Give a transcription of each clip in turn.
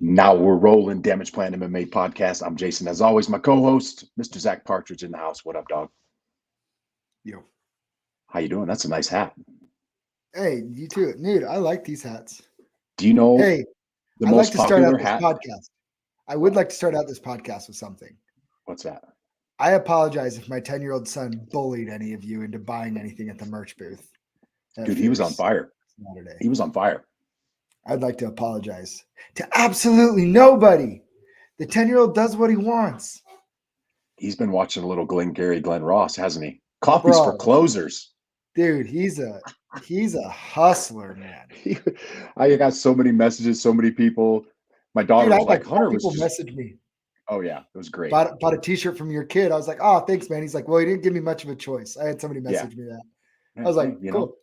Now we're rolling. Damage Plan MMA podcast. I'm Jason. As always, my co-host, Mr. Zack Partridge in the house. What up, dog? Yo. How you doing? That's a nice hat. Hey, you too. Dude, I like these hats. Do you know Hey, the I'd like most to start out popular this hat? podcast. I would like to start out this podcast with something. What's that? I apologize if my 10-year-old son bullied any of you into buying anything at the merch booth. Dude, he was on fire. Saturday. He was on fire. I'd like to apologize to absolutely nobody. The 10-year-old does what he wants. He's been watching a little Glenn Ross, hasn't he? Coffees for closers. Dude, he's a hustler, man. I got so many messages, so many people. My daughter was like, Hunter was just messaged me. Oh yeah, it was great. Bought a t-shirt from your kid. I was like, oh, thanks, man. He's like, well, he didn't give me much of a choice. I had somebody message me that. I was like, cool.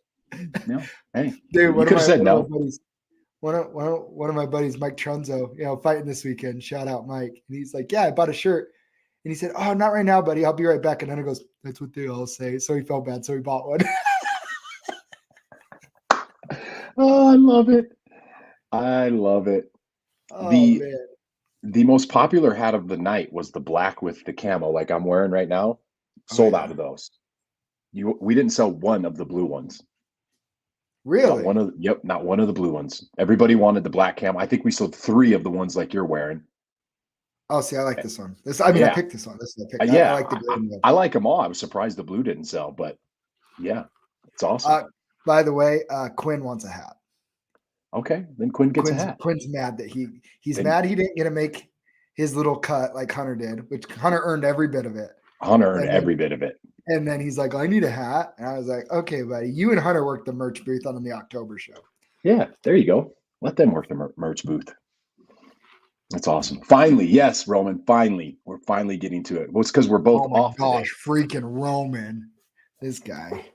No, hey, dude, you could have said no. One of my buddies, Mike Trunzo, fighting this weekend. Shout out, Mike. And he's like, yeah, I bought a shirt. And he said, oh, not right now, buddy. I'll be right back. And then he goes, that's what they all say. So he felt bad. So he bought one. Oh, I love it. I love it. Oh, man. The most popular hat of the night was the black with the camo, like I'm wearing right now. Sold out of those. We didn't sell one of the blue ones. Really? Not one of the blue ones. Everybody wanted the black camo. I think we sold 3 of the ones like you're wearing. Oh, see, I like this one. I picked this one. This is I picked. Yeah, I like the green one. I like them all. I was surprised the blue didn't sell, but yeah, it's awesome. By the way, Quinn wants a hat. Okay, then Quinn gets a hat. Quinn's mad that he's mad he didn't get to make his little cut like Hunter did, which Hunter earned every bit of it. Every bit of it. And then he's like, I need a hat. And I was like, okay, buddy, you and Hunter worked the merch booth on the October show. Yeah, there you go. Let them work the merch booth. That's awesome. Finally, yes, Roman, finally. We're finally getting to it. Well, it's because we're both off today. Freaking Roman. This guy.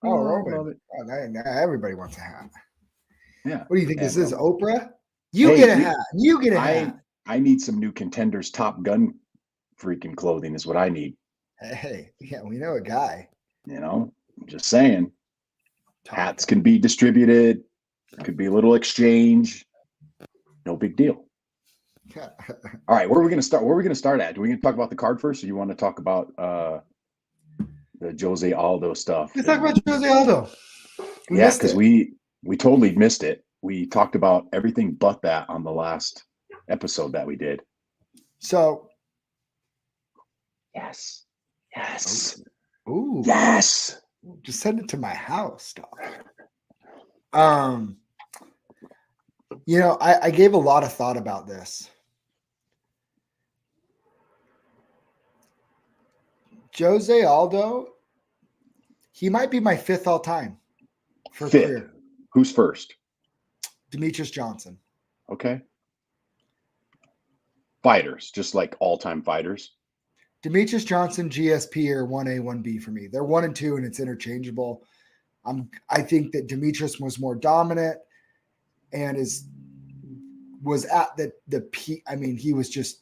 Oh, Roman. Everybody wants a hat. Yeah. What do you think this is, Oprah? You get a hat. You get a hat. I need some new Contenders Top Gun freaking clothing is what I need. Hey, yeah, we know a guy. I'm just saying. Hats can be distributed. Could be a little exchange. No big deal. All right, where are we going to start? Where are we going to start at? Do we going to talk about the card first, or you want to talk about the Jose Aldo stuff? Let's talk about Jose Aldo. Because we totally missed it. We talked about everything but that on the last episode that we did. So, yes. Ooh. Yes. Just send it to my house, dog. I gave a lot of thought about this. Jose Aldo, he might be my 5th all time for career. Who's first? Demetrius Johnson. Okay. Fighters, just like all-time fighters. Demetrius Johnson, GSP are 1A, 1B for me. They're 1 and 2, and it's interchangeable. I think that Demetrius was more dominant and was at the peak. I mean, he's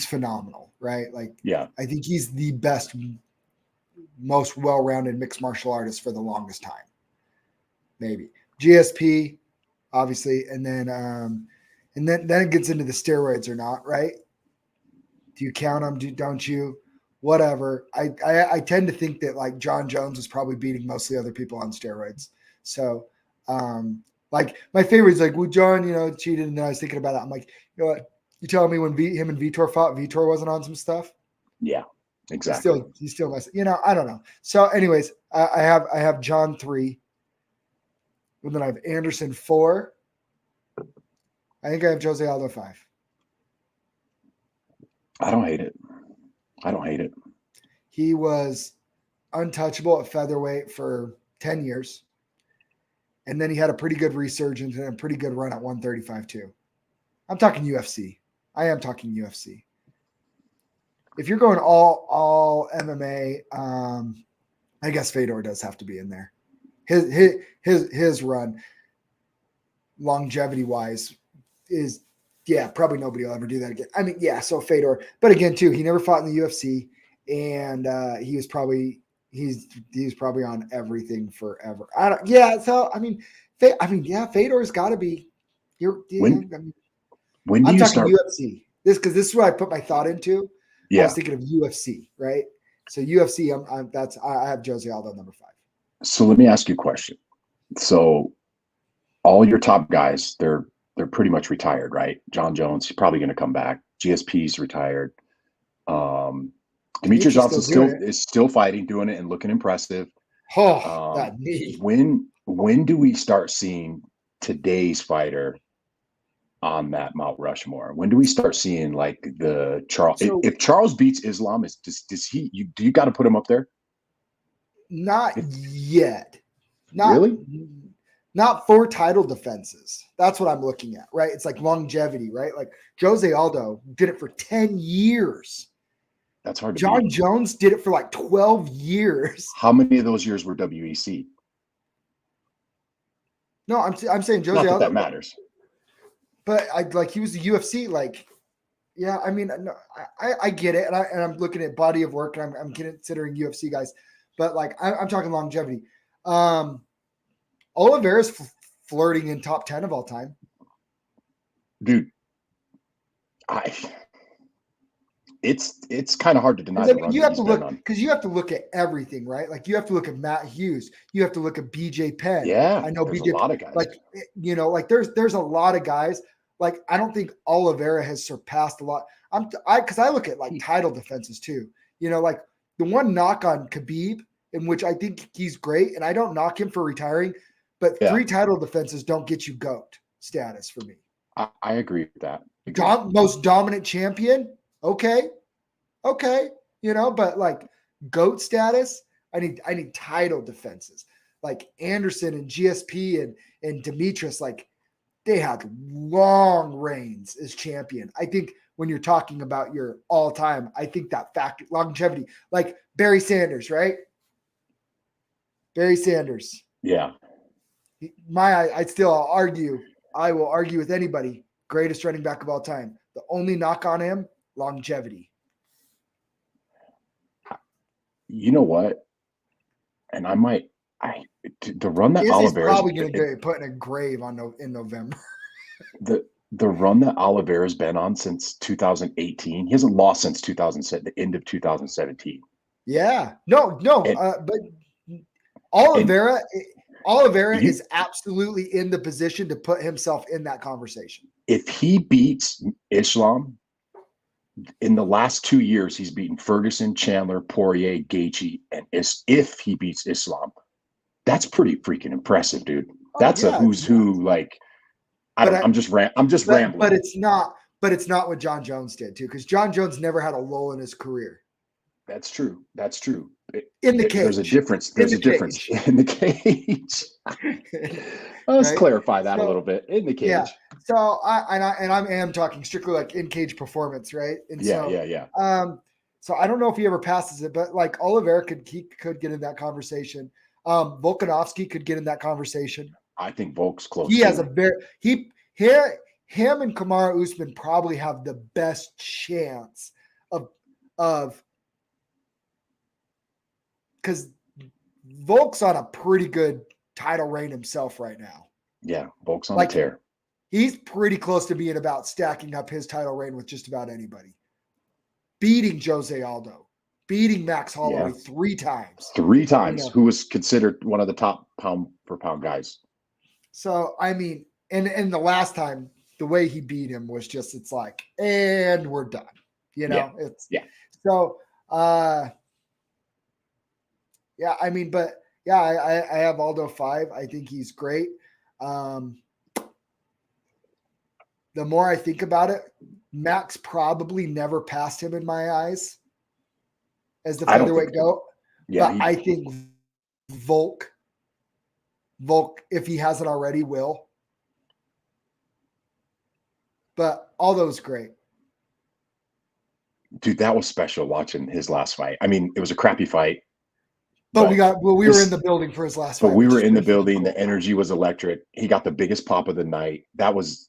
phenomenal, right? Like, yeah, I think he's the best, most well-rounded mixed martial artist for the longest time. Maybe GSP, obviously, and then it gets into the steroids or not, right? Do you count them? Don't you? Whatever. I tend to think that like John Jones was probably beating mostly other people on steroids. So, like my favorite is like, well, John, cheated, and then I was thinking about it. I'm like, you know what? You telling me when him and Vitor fought, Vitor wasn't on some stuff? Yeah, exactly. He's still messing. I don't know. So, anyways, I have John 3, and then I have Anderson 4. I think I have Jose Aldo 5. I don't hate it. He was untouchable at featherweight for 10 years. And then he had a pretty good resurgence and a pretty good run at 135 too. I'm talking UFC. I am talking UFC. If you're going all MMA, I guess Fedor does have to be in there. His run, longevity wise, is probably nobody will ever do that again. I mean, so Fedor, but again too, he never fought in the UFC, and he's probably on everything forever. So I mean, I mean, yeah, Fedor's got to be. When I mean, when do I'm you talking start? UFC. Because this is what I put my thought into. I Yeah. was thinking of UFC, right? So UFC, I have Jose Aldo number 5. So let me ask you a question. So all your top guys, they're pretty much retired, right? John Jones, he's probably going to come back. GSP's retired. Demetrius Johnson is still fighting, doing it, and looking impressive. That knee. When do we start seeing today's fighter on that Mount Rushmore? When do we start seeing like the Charles? If Charles beats Islam, does he? Do you got to put him up there? Not yet. Really? Not for title defenses. That's what I'm looking at, right? It's like longevity, right? Like Jose Aldo did it for 10 years. That's hard to John beat. Jones did it for like 12 years. How many of those years were WEC? No, I'm saying Jose Not that Aldo. That matters. But he was the UFC, like, yeah, I mean, no, I get it. And I'm looking at body of work and I'm considering UFC guys, but like, I'm talking longevity. Oliveira's flirting in top 10 of all time. Dude, it's kind of hard to deny the run you have to look on. Because you have to look at everything, right? Like you have to look at Matt Hughes. You have to look at BJ Penn. Yeah, I know there's BJ. A lot of guys. Like like there's a lot of guys. Like I don't think Oliveira has surpassed a lot. Because I look at like title defenses too. Like the one knock on Khabib, in which I think he's great, and I don't knock him for retiring, but 3 title defenses don't get you GOAT status for me. I agree with that. Most dominant champion. Okay. But like GOAT status, I need title defenses. Like Anderson and GSP and Demetrius, like they had long reigns as champion. I think when you're talking about your all time, I think that factor, longevity, like Barry Sanders, right? Barry Sanders. Yeah. I will argue with anybody, greatest running back of all time. The only knock on him, longevity. You know what? And the run that Oliveira's probably going to get put in a grave in November. The run that Oliveira's been on since 2018, he hasn't lost since the end of 2017. Yeah, but Oliveira is absolutely in the position to put himself in that conversation. If he beats Islam, in the last 2 years, he's beaten Ferguson, Chandler, Poirier, Gaethje, and if he beats Islam, that's pretty freaking impressive, dude. That's a who's who. Like, I'm just rambling. But it's not. But it's not what John Jones did too, because John Jones never had a lull in his career. That's true. In the cage. There's a difference. In the cage. Let's clarify that a little bit. In the cage. Yeah. So I am talking strictly like in cage performance, right? And yeah. So I don't know if he ever passes it, but like Oliveira could get in that conversation. Volkanovski could get in that conversation. I think Volk's close. He has him and Kamaru Usman probably have the best chance of because Volk's on a pretty good title reign himself right now. Yeah, Volk's on a tear. He's pretty close to being about stacking up his title reign with just about anybody. Beating Jose Aldo, beating Max Holloway 3 times. 3 times, who was considered one of the top pound for pound guys. So, I mean, and the last time, the way he beat him was just, it's like, and we're done. So, I mean, but yeah, I have Aldo 5. I think he's great. The more I think about it, Max probably never passed him in my eyes as the featherweight GOAT. Yeah, but I think Volk, if he hasn't already, will. But Aldo's great. Dude, that was special watching his last fight. I mean, it was a crappy fight. But we were in the building for his last fight. But we were in the building. Cool. The energy was electric. He got the biggest pop of the night. That was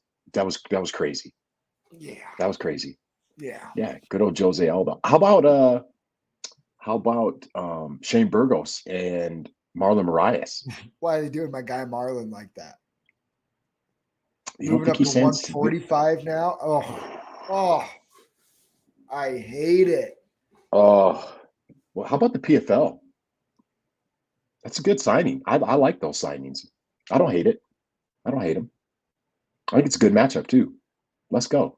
crazy. Yeah. That was crazy. Yeah. Yeah. Good old Jose Aldo. How about Shane Burgos and Marlon Moraes? Why are they doing my guy Marlon like that? You don't Moving think up he to stands 145 now. Oh, I hate it. Oh, well, how about the PFL? That's a good signing. I like those signings. I don't hate it. I don't hate them. I think it's a good matchup too. Let's go.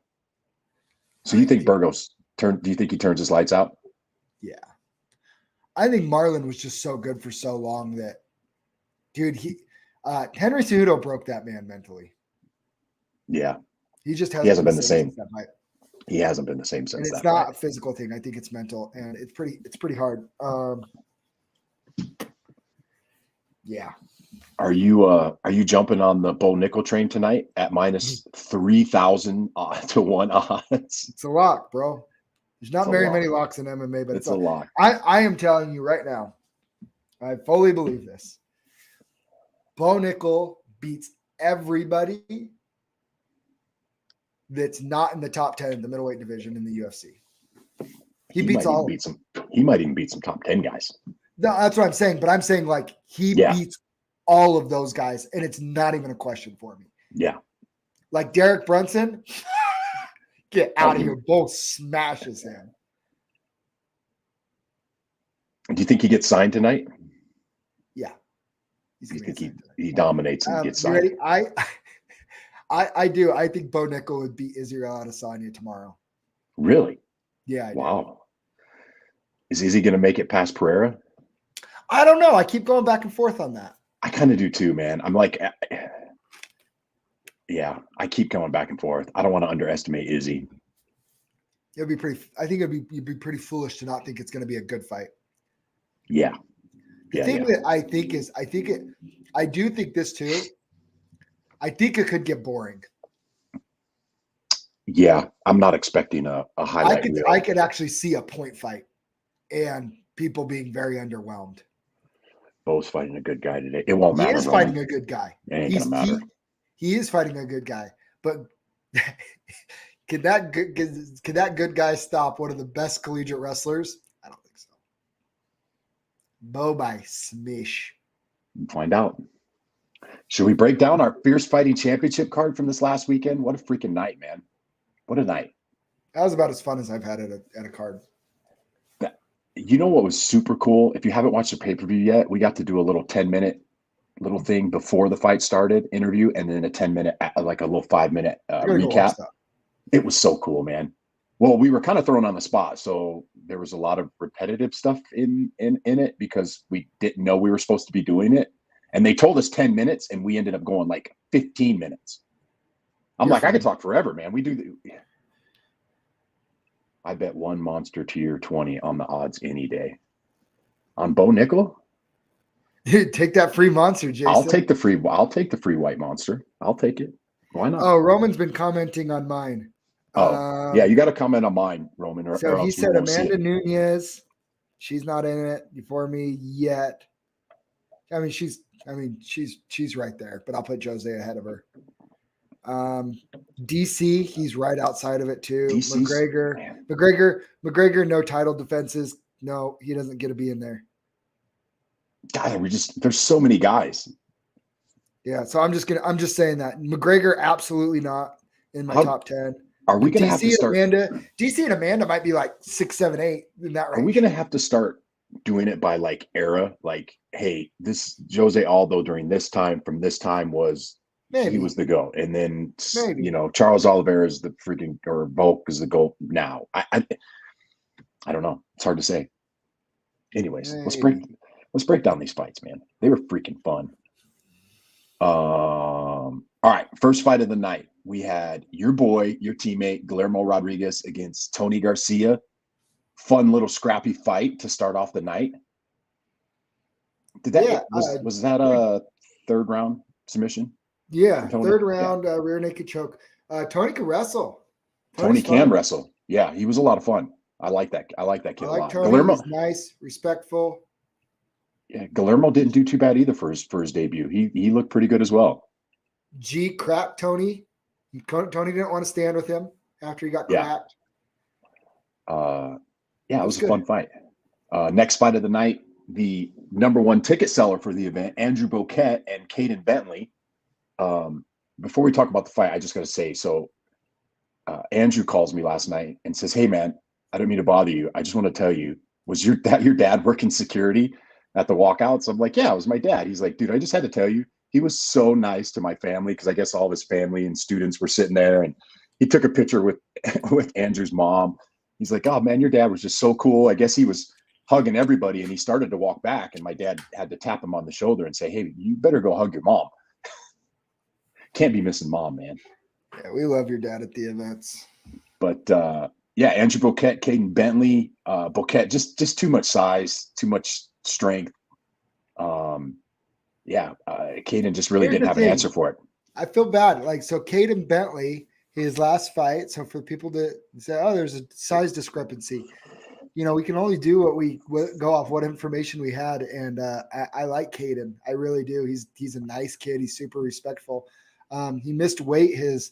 So you think Burgos do you think he turns his lights out? Yeah. I think Marlon was just so good for so long that, dude, Henry Cejudo broke that man mentally. Yeah. He just hasn't been the same. Since that fight. He hasn't been the same since and it's that not fight. a physical thing. I think it's mental, and it's pretty hard. Yeah. Are you jumping on the Bo Nickel train tonight at minus 3,000 to 1 odds? It's a lock, bro. There's not very many locks in MMA, but it's a lock. I am telling you right now, I fully believe this. Bo Nickel beats everybody that's not in the top 10 in the middleweight division in the UFC. He beats all. He might even beat some top 10 guys. No, that's what I'm saying. But I'm saying like he beats all of those guys, and it's not even a question for me. Yeah. Like Derek Brunson, get out of here. Bo smashes him. Do you think he gets signed tonight? Yeah. You think he dominates and gets signed? Ready? I do. I think Bo Nickel would beat Israel Adesanya tomorrow. Really? Yeah. Wow. Is he going to make it past Pereira? I don't know. I keep going back and forth on that. I kind of do too, man. I'm like, yeah, I keep going back and forth. I don't want to underestimate Izzy. It'd be pretty. I think you'd be pretty foolish to not think it's going to be a good fight. Yeah. The thing that I do think this too. I think it could get boring. Yeah, I'm not expecting a highlight reel. I could actually see a point fight and people being very underwhelmed. Bo's fighting a good guy today. It won't matter. He is fighting a good guy. It ain't gonna matter. He is fighting a good guy, but can that good guy stop one of the best collegiate wrestlers? I don't think so. Bo by smish. Find out. Should we break down our Fierce Fighting Championship card from this last weekend? What a freaking night, man. What a night. That was about as fun as I've had at a card. You know what was super cool? If you haven't watched the pay-per-view yet, we got to do a little 10-minute little thing before the fight started, interview, and then a 10-minute, like a little 5-minute recap. It was so cool, man. Well, we were kind of thrown on the spot, so there was a lot of repetitive stuff in it because we didn't know we were supposed to be doing it. And they told us 10 minutes, and we ended up going like 15 minutes. I could talk forever, man. I bet one monster tier 20 on the odds any day. On Bo Nickel? Take that free monster, Jason. I'll take the free white monster. I'll take it. Why not? Oh, Roman's been commenting on mine. Oh, yeah, you got to comment on mine, Roman. So he said Amanda Nunes. She's not in it before me yet. I mean, she's right there, but I'll put Jose ahead of her. DC, he's right outside of it too. McGregor, no title defenses. No, he doesn't get to be in there. God, there's so many guys. Yeah, so I'm just saying that McGregor absolutely not in my top 10. Are we going to have to start? DC and Amanda might be like 6, 7, 8 in that range. Are we going to have to start doing it by like era? Like, hey, this Jose Aldo during this time from this time was he was the GOAT, and then Charles Oliveira is the freaking or Volk is the GOAT now. I don't know. It's hard to say. Anyways, let's break down these fights, man. They were freaking fun. All right, first fight of the night. We had your boy, your teammate, Guillermo Rodriguez against Tony Garcia. Fun little scrappy fight to start off the night. Was that a third round submission? Yeah, third round rear naked choke. Tony can wrestle. Tony can wrestle. Yeah, he was a lot of fun. I like that. I like that kid a lot. Tony. Guillermo, he's nice, respectful. Yeah, Guillermo didn't do too bad either for his debut. He looked pretty good as well. G cracked Tony. Tony didn't want to stand with him after he got cracked. It was a fun fight. Next fight of the night, the number one ticket seller for the event, Andrew Boquette and Caden Bentley. before we talk about the fight, I just got to say, so Andrew calls me last night and says, "Hey man, I don't mean to bother you. I just want to tell you, was your dad working security at the walkouts?" I'm like, "Yeah, it was my dad." He's like, "Dude, I just had to tell you, he was so nice to my family," because I guess all of his family and students were sitting there, and he took a picture with with Andrew's mom. He's like, "Oh man, your dad was just so cool." I guess he was hugging everybody, and he started to walk back, and my dad had to tap him on the shoulder and say, "Hey, you better go hug your mom." Can't be missing mom, man. Yeah, we love your dad at the events. But yeah, Andrew Boquette, Caden Bentley, Boquette, just too much size, too much strength. Yeah, Caden just really didn't have an answer for it. I feel bad. Like, so Caden Bentley, his last fight. So for people to say, "Oh, there's a size discrepancy," we can only do what we go off what information we had. And I like Caden. I really do. He's a nice kid. He's super respectful. He missed weight his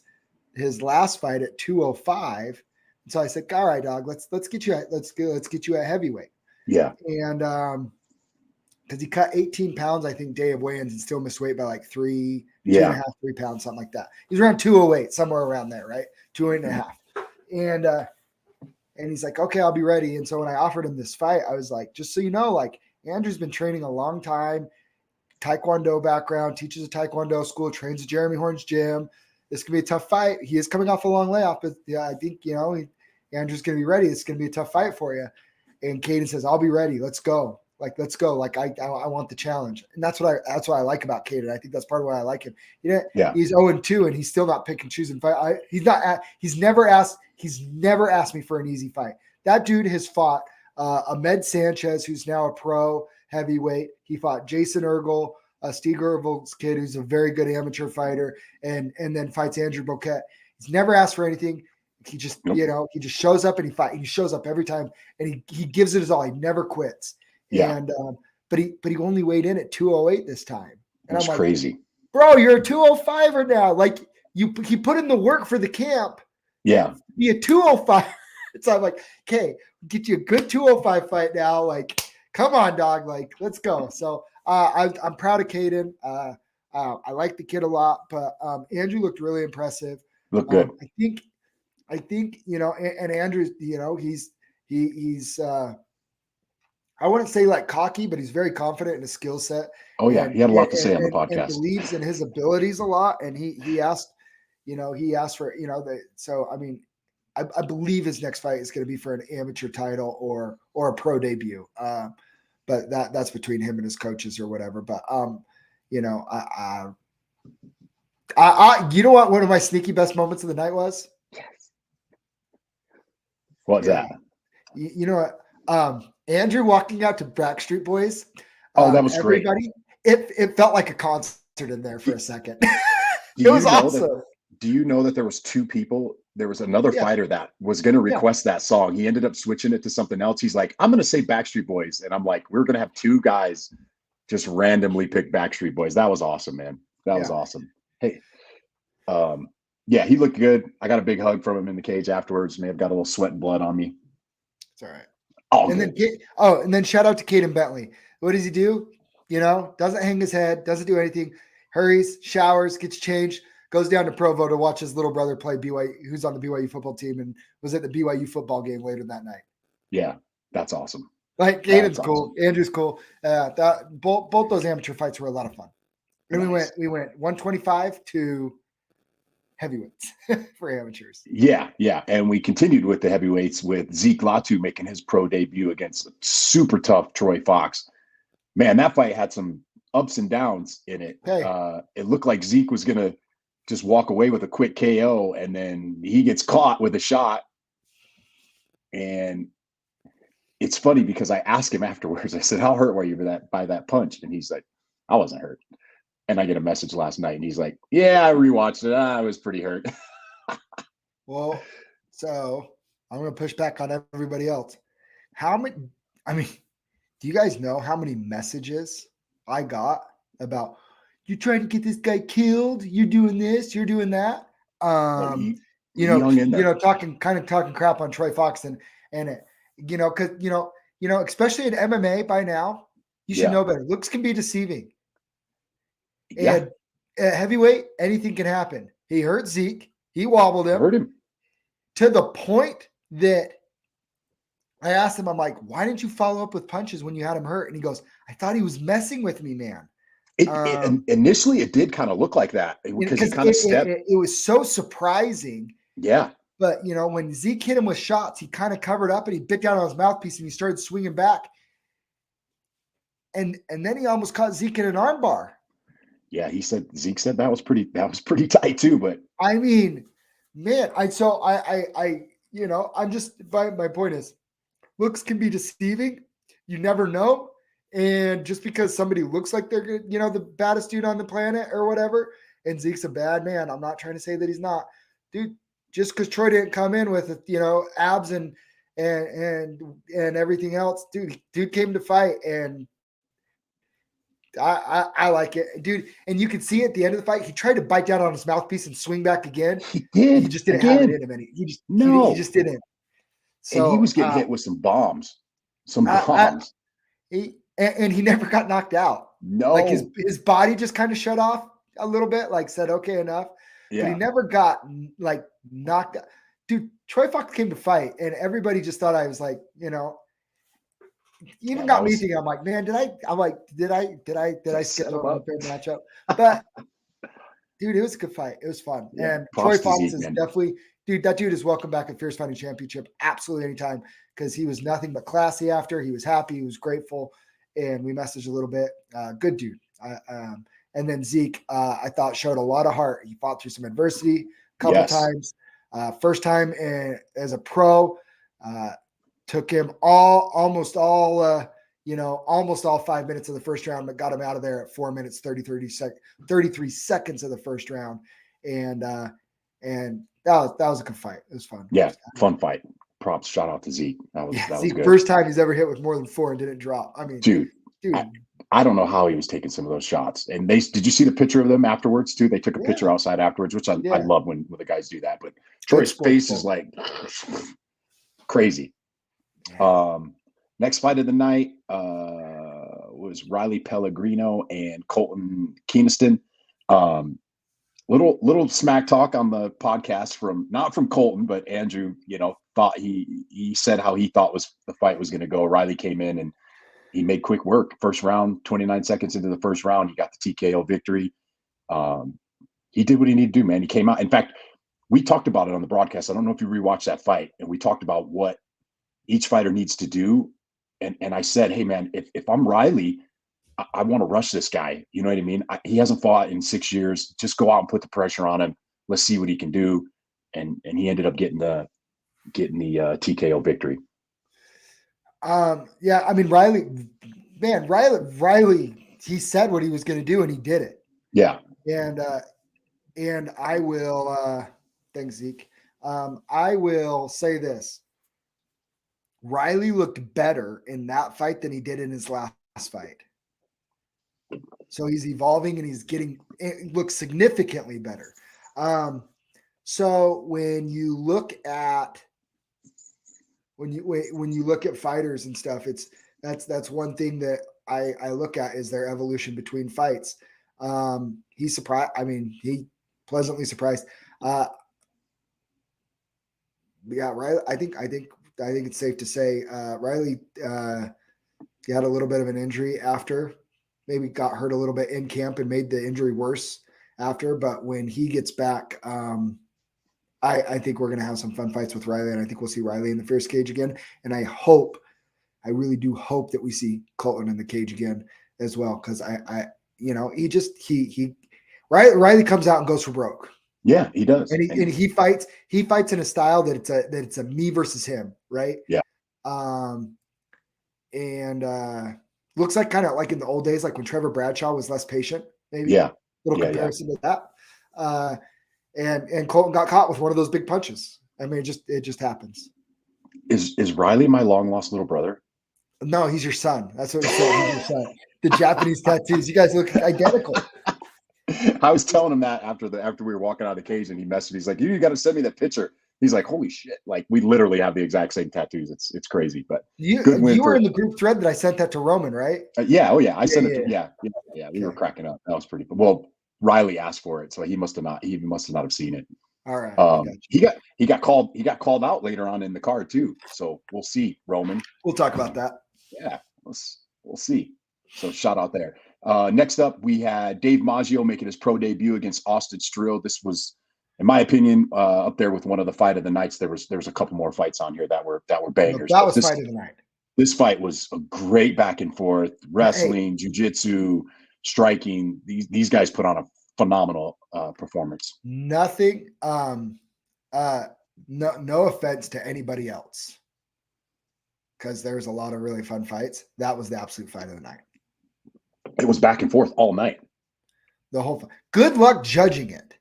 last fight at 205. And so I said, "All right, dog, let's get you at heavyweight." Yeah. And because he cut 18 pounds, I think, day of weigh-ins, and still missed weight by like 3 and a half, 3 pounds, something like that. He's around 208, somewhere around there, right? 208 and a half. And he's like, "Okay, I'll be ready." And so when I offered him this fight, I was like, "Just so you know, like, Andrew's been training a long time, Taekwondo background, teaches a Taekwondo school, trains at Jeremy Horn's gym. This could be a tough fight. He is coming off a long layoff, but yeah, I think, Andrew's going to be ready. It's going to be a tough fight for you." And Caden says, "I'll be ready. Let's go. Let's go. Like, I want the challenge." And that's what I like about Caden. I think that's part of why I like him. He's 0-2 and he's still not pick and choosing fight. He's never asked me for an easy fight. That dude has fought Ahmed Sanchez, who's now a pro heavyweight. He fought Jason Ergel, Steve Ergel's kid, who's a very good amateur fighter, and then fights Andrew Boquette. He's never asked for anything. He just, he just shows up and he fights. He shows up every time, and he gives it his all. He never quits. Yeah. And but he only weighed in at 208 this time. And I'm like, crazy. "Bro, you're a 205er now. Like, he put in the work for the camp. Yeah. Be a 205." So I'm like, "Okay, get you a good 205 fight now. Like, come on, dog. Like, let's go." So I'm proud of Caden. I like the kid a lot, but Andrew looked really impressive. Look good. I think, and Andrew's, he's I wouldn't say like cocky, but he's very confident in his skill set. Oh yeah. He had a lot to say on the podcast. And believes in his abilities a lot. And he asked for, so, I mean, I believe his next fight is going to be for an amateur title or a pro debut. But that's between him and his coaches or whatever. But, you know what one of my sneaky best moments of the night was? Yes. What's that? You know what? Andrew walking out to Backstreet Boys. Oh, that was great. It felt like a concert in there for a second. It was awesome. Do you know that there was two people? There was another fighter that was going to request that song. He ended up switching it to something else. He's like, "I'm going to say Backstreet Boys." And I'm like, we're going to have two guys just randomly pick Backstreet Boys. That was awesome, man. That was awesome. Hey, he looked good. I got a big hug from him in the cage afterwards. May have got a little sweat and blood on me. It's all right. Oh, and then shout out to Caden Bentley. What does he do? Doesn't hang his head, doesn't do anything. Hurries, showers, gets changed, goes down to Provo to watch his little brother play BYU, who's on the BYU football team, and was at the BYU football game later that night. Yeah, that's awesome. Like, Caden's cool. Awesome. Andrew's cool. Both those amateur fights were a lot of fun. And we went 125 to heavyweights for amateurs. Yeah. And we continued with the heavyweights with Zeke Latu making his pro debut against super tough Troy Fox. Man, that fight had some ups and downs in it. Hey. It looked like Zeke was going to just walk away with a quick KO, and then he gets caught with a shot. And it's funny because I asked him afterwards, I said, "How hurt were you by that punch?" And he's like, "I wasn't hurt." And I get a message last night, and he's like, "Yeah, I rewatched it. I was pretty hurt." Well, so I'm going to push back on everybody else. Do you guys know how many messages I got about, "You trying to get this guy killed? You're doing this, you're doing that." Talking crap on Troy Fox and it, because especially in MMA by now, you should know better. Looks can be deceiving. Yeah. at heavyweight, anything can happen. He hurt Zeke. He wobbled him. Hurt him. To the point that I asked him, I'm like, why didn't you follow up with punches when you had him hurt? And he goes, I thought he was messing with me, man. Initially, it did kind of look like that because he kind of stepped. It was so surprising. Yeah. But, when Zeke hit him with shots, he kind of covered up and he bit down on his mouthpiece and he started swinging back. And then he almost caught Zeke in an armbar. Yeah, Zeke said that was pretty tight too. But I mean, man, my point is, looks can be deceiving. You never know. And just because somebody looks like they're, the baddest dude on the planet or whatever, and Zeke's a bad man, I'm not trying to say that he's not. Dude, just because Troy didn't come in with, abs and everything else, dude came to fight, and I like it, dude. And you could see at the end of the fight, he tried to bite down on his mouthpiece and swing back again. He did. He just didn't have it in him. He just didn't. So, and he was getting hit with some bombs. He never got knocked out. No. Like his body just kind of shut off a little bit, like said, okay, enough. Yeah. But he never got like knocked out. Dude, Troy Fox came to fight, and everybody just thought I was like, even got me thinking, I'm like, man, did I skip a fair matchup? But dude, it was a good fight. It was fun. Yeah, and Troy Fox is definitely, dude, that dude is welcome back at Fierce Fighting Championship absolutely anytime, because he was nothing but classy after. He was happy. He was grateful. And we messaged a little bit. Good dude. And then Zeke, I thought showed a lot of heart. He fought through some adversity a couple times. First time as a pro, took him almost all 5 minutes of the first round, but got him out of there at 4 minutes, 33 seconds of the first round. And that was a good fight. It was fun. Yeah. Fun fight. Props. Shout out to Zeke. That was good. First time he's ever hit with more than 4 and didn't drop. I mean, dude. I don't know how he was taking some of those shots. And did you see the picture of them afterwards too? They took a picture outside afterwards, which I love when the guys do that. But Troy's face is like crazy. Yeah. Next fight of the night was Riley Pellegrino and Colton Keeneston. Little smack talk on the podcast not from Colton, but Andrew, thought he said how he thought the fight was going to go. Riley came in and he made quick work. First round, 29 seconds into the first round, he got the TKO victory. He did what he needed to do, man. He came out. In fact, we talked about it on the broadcast. I don't know if you rewatched that fight, and we talked about what each fighter needs to do. And I said, hey man, if I'm Riley, I want to rush this guy. You know what I mean? He hasn't fought in 6 years. Just go out and put the pressure on him. Let's see what he can do. And he ended up getting the TKO victory. Yeah, I mean, Riley, he said what he was going to do and he did it. Yeah. And I will, thanks Zeke. I will say this. Riley looked better in that fight than he did in his last fight. So he's evolving and it looks significantly better. So when you look at fighters and stuff, that's one thing that I look at is their evolution between fights. He pleasantly surprised. Yeah, Riley, I think it's safe to say Riley he had a little bit of an injury after, maybe got hurt a little bit in camp and made the injury worse after. But when he gets back, I think we're going to have some fun fights with Riley, and I think we'll see Riley in the fierce cage again. And I really do hope that we see Colton in the cage again as well, because Riley comes out and goes for broke. Yeah, he does. And he fights in a style that it's a me versus him, right? Yeah. Looks like kind of like in the old days, like when Trevor Bradshaw was less patient, maybe. Yeah. Little comparison to that. And Colton got caught with one of those big punches. I mean, it just happens. Is Riley my long lost little brother? No, he's your son. That's what he said. He's your son. The Japanese tattoos. You guys look identical. I was telling him that after we were walking out of the cage, and he messaged me. He's like, "You got to send me that picture." He's like, "Holy shit!" Like, we literally have the exact same tattoos. It's crazy. But you were in the group thread that I sent that to Roman, right? Yeah. Oh yeah. I sent it. Yeah. We were cracking up. That was pretty. Well, Riley asked for it, so he must have not have seen it. All right. He got called out later on in the card too. So we'll see, Roman. We'll talk about that. Yeah, we'll see. So shout out there. Next up, we had Dave Maggio making his pro debut against Austin Strill. This was, in my opinion, up there with one of the fight of the nights. There was a couple more fights on here that were bangers. That was fight of the night. This fight was a great back and forth wrestling, jiu-jitsu, striking. These guys put on a phenomenal performance. Nothing. No offense to anybody else, because there was a lot of really fun fights. That was the absolute fight of the night. It was back and forth all night. The whole fight. Good luck judging it.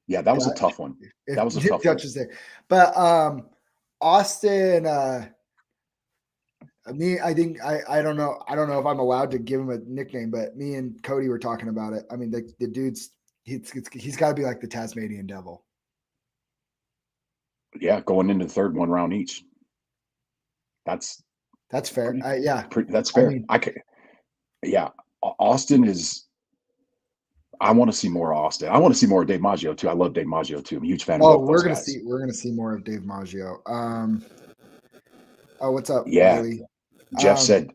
Yeah, that was a tough one. That was a tough one. But Austin, I think I don't know if I'm allowed to give him a nickname, but me and Cody were talking about it. I mean, the dude's he's got to be like the Tasmanian devil. Yeah, going into the third, 1 round each. That's fair. That's fair. I mean, Austin is. I want to see more Austin. I want to see more of Dave Maggio too. I love Dave Maggio too. I'm a huge fan. Oh, we're gonna see more of Dave Maggio. What's up? Yeah, Riley? Jeff said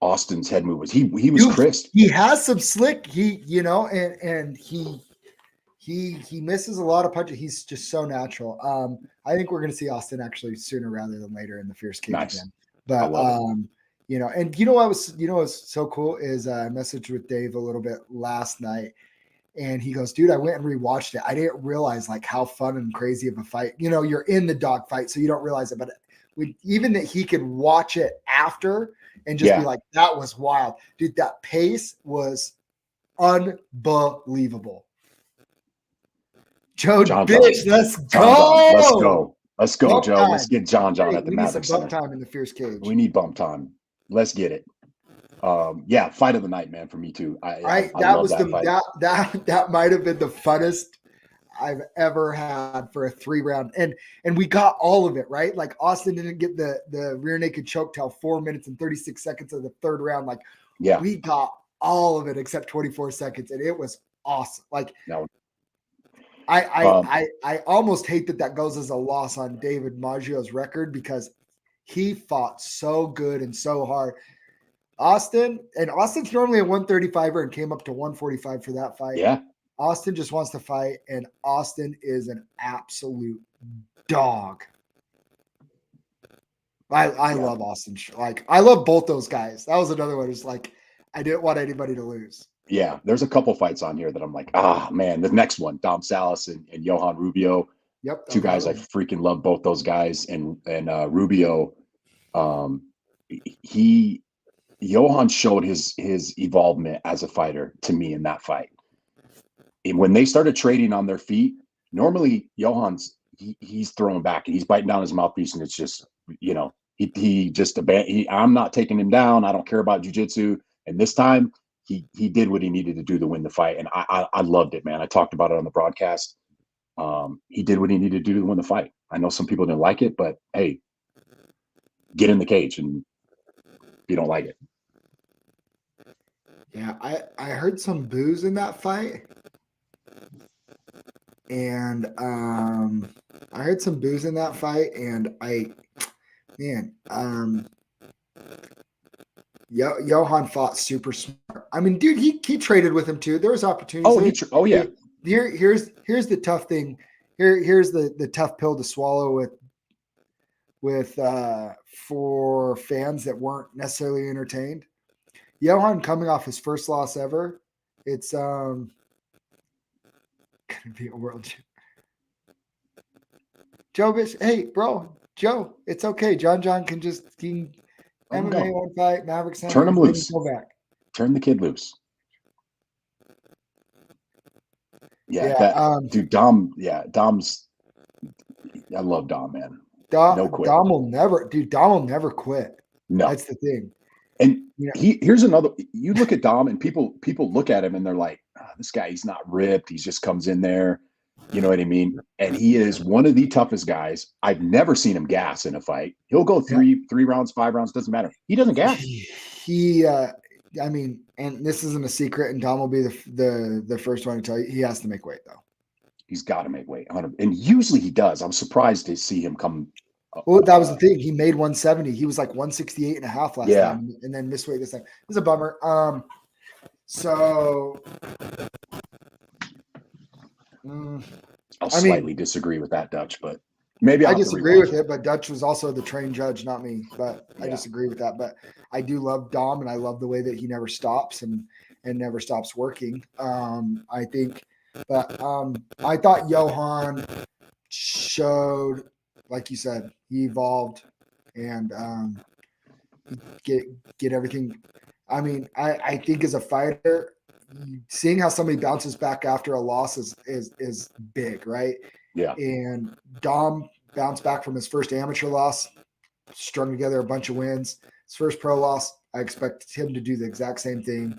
Austin's head move was he was crisp. He has some slick. And he misses a lot of punches. He's just so natural. I think we're gonna see Austin actually sooner rather than later in the Fierce Cage again. But and what was so cool is I messaged with Dave a little bit last night, and he goes, dude, I went and rewatched it. I didn't realize like how fun and crazy of a fight. You're in the dog fight, so you don't realize it. But even that he could watch it after and just be like, that was wild. Dude, that pace was unbelievable. Joe, bitch, let's go. Let's go, Joe. Time. Let's get John at the Maverick Center. Bump time in the Fierce Cage. We need bump time. Let's get it. Fight of the night, man, for me too. I love that fight. That might have been the funnest I've ever had for a 3-round. And we got all of it, right? Like Austin didn't get the rear naked choke till 4 minutes and 36 seconds of the third round. Like we got all of it except 24 seconds, and it was awesome. Like I almost hate that goes as a loss on David Maggio's record, because he fought so good and so hard. Austin's normally a 135er and came up to 145 for that fight. Yeah. Austin just wants to fight, and Austin is an absolute dog. I love Austin. Like, I love both those guys. That was another one. It's like, I didn't want anybody to lose. Yeah, there's a couple fights on here that I'm like, man, the next one, Dom Salas and Johan Rubio. Yep. Two guys I freaking love both those guys. And Rubio, Johan showed his evolvement as a fighter to me in that fight. And when they started trading on their feet, normally Johan's he's throwing back and he's biting down his mouthpiece, and it's just, he just I'm not taking him down. I don't care about jiu-jitsu. And this time he did what he needed to do to win the fight. And I loved it, man. I talked about it on the broadcast. He did what he needed to do to win the fight. I know some people didn't like it, but hey, get in the cage and if you don't like it. Yeah, I heard some boos in that fight. And Johan fought super smart. I mean, dude, he traded with him too. There was opportunities. Yeah. Here's the tough thing. Here's the tough pill to swallow with for fans that weren't necessarily entertained. Johan coming off his first loss ever. It's gonna be a world. Joe, bitch. Hey, bro, Joe, it's okay. John can just MMA one fight, Maverick Center. Turn him loose. Go back. Turn the kid loose. Dude, Dom. Yeah, Dom's. I love Dom, man. Dom will never quit. No, that's the thing. And here's another. You look at Dom, and people look at him, and they're like, "This guy, he's not ripped. He just comes in there." You know what I mean? And he is one of the toughest guys. I've never seen him gas in a fight. He'll go three rounds, 5 rounds, doesn't matter. He doesn't gas. He I mean, and this isn't a secret, and Dom will be the first one to tell you he has to make weight though. He's got to make weight, and usually he does. I'm surprised to see him come. Well, that was the thing. He made 170. He was like 168 and a half last time, and then missed weight this time. It was a bummer. So I'll slightly disagree with that, Dutch, but maybe I disagree with it. But Dutch was also the trained judge, not me. But I disagree with that. But I do love Dom, and I love the way that he never stops and never stops working. I think, but I thought Johan showed, like you said, he evolved and get everything. I mean, I think as a fighter, seeing how somebody bounces back after a loss is big, right? Yeah. And Dom bounced back from his first amateur loss, strung together a bunch of wins. His first pro loss, I expect him to do the exact same thing.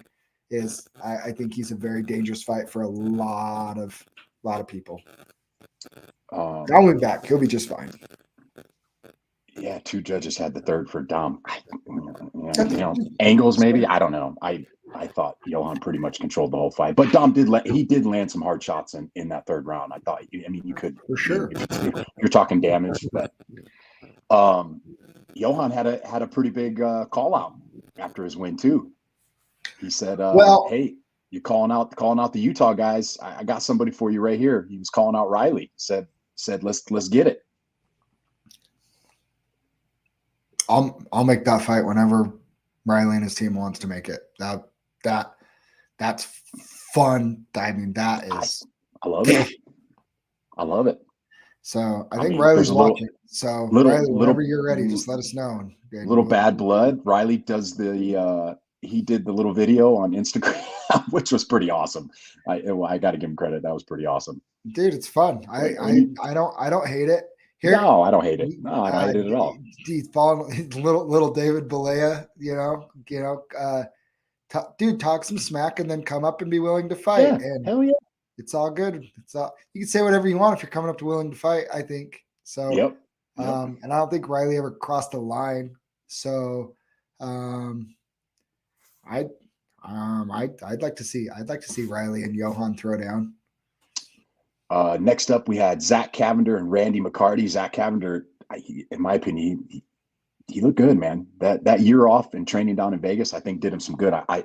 I think he's a very dangerous fight for a lot of people. I'll win back. He'll be just fine. Yeah, 2 judges had the third for Dom. Angles maybe. I don't know. I thought Johan pretty much controlled the whole fight, but Dom did land some hard shots in that third round. I thought. I mean, you could for sure. You're talking damage, but Johan had a pretty big call out after his win too. He said, "Hey, you're calling out the Utah guys. I got somebody for you right here." He was calling out Riley. Said, let's get it. I'll make that fight whenever Riley and his team wants to make it. That's fun. I mean, that is. I love it. I love it. So I think Riley's watching. So Riley, whenever you're ready, just let us know. Little bad blood. Riley does he did the little video on Instagram, which was pretty awesome. I got to give him credit. That was pretty awesome. Dude, it's fun. I don't hate it. No, I don't hate it. No, I don't hate it at all. He's following little David Balea, dude, talk some smack and then come up and be willing to fight. Yeah, and hell yeah. It's all good. You can say whatever you want if you're coming up to willing to fight, I think. So Yep. And I don't think Riley ever crossed the line. So I'd like to see Riley and Johan throw down. Next up, we had Zack Cavender and Randy McCarty. Zack Cavender, in my opinion, he looked good, man. That year off and training down in Vegas, I think did him some good. I